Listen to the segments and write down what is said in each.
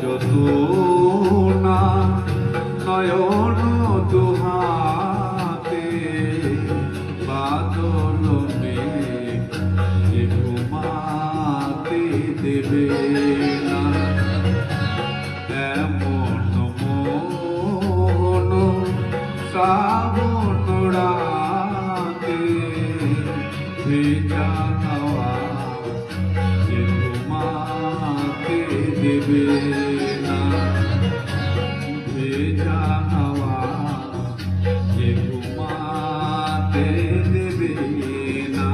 যত না নয়ন দুহাতে বাদল মেঘ যে ঘুমাতে দেবে না। এমন মোহন শ্রাবণ রাতে ভেজা হাওয়া যে ঘুমাতে দেবে না। ভেজা হাওয়া যে ঘুমাতে দেবে না।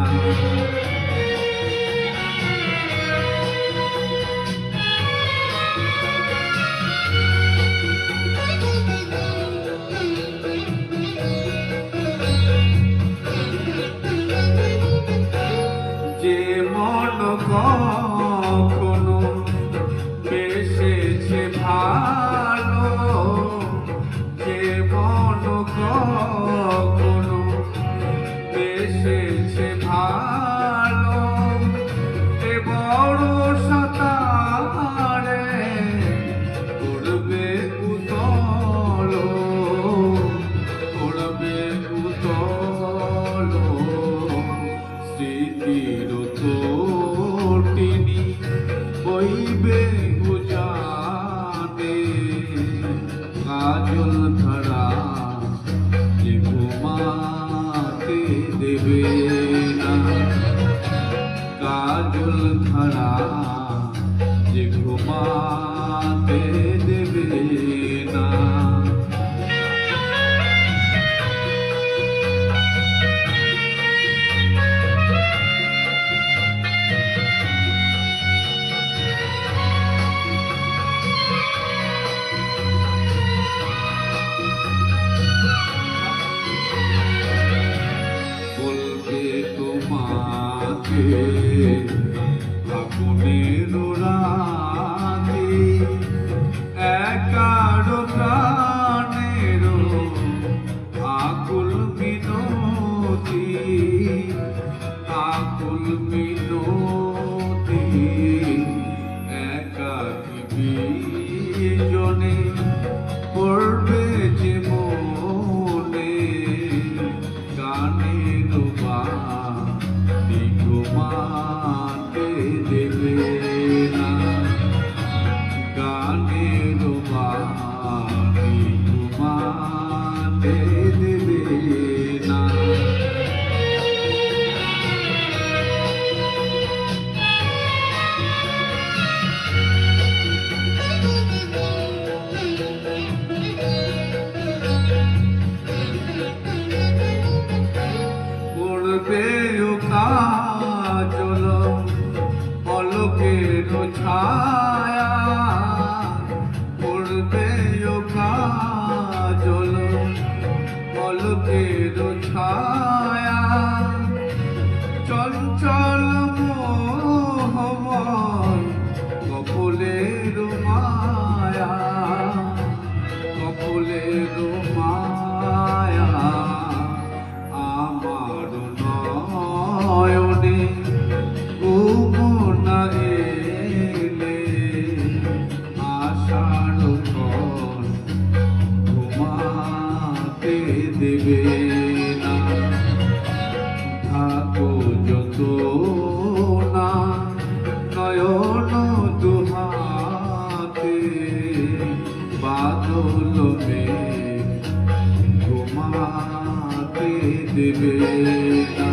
যে মন কখনো বেসেছে ভালো, যে মন কখনো বেসেছে ভালো, এ বড় সাঁতারে উড়বে উতল, উড়বে উতল। স্মৃতির তটিনী বইবে উজানে, কাজল ধরা যে ঘুমাতে দেবে না। কাজল ধরা যে ঘুমাতে দেবে না। তোমাকে আগুনের রাতে একার প্রাণের আকুল মিনতি, আকুল মিনতি। একাকী বিজনে পড়বে যে মনে গানের বাণী ঘুমাতে দেবে না। গানের বাণী ঘুমাতে দেবে না। কাজল পলকের ছায়া, পড়বে কাজল পলকের ছায়া। চঞ্চল মোহময় কপলের মায়া, কপলের মায়া। আমার নয়নে ঘুম না এলে আষাঢ় ক্ষণ ঘুমাতে দেবে না। থাকো যত না নয়ন দুহাতে বাদল মেঘ ঘুমাতে দেবে না।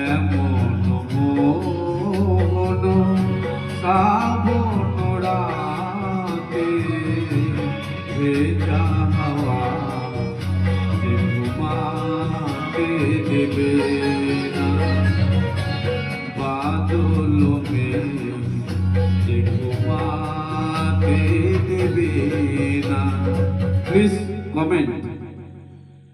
এমন মোহন শ্রাবণ রাতে ভেজা হাওয়া যে ঘুমাতে দেবে না। বাদল মেঘ যে ঘুমাতে দেবে না। Please comment.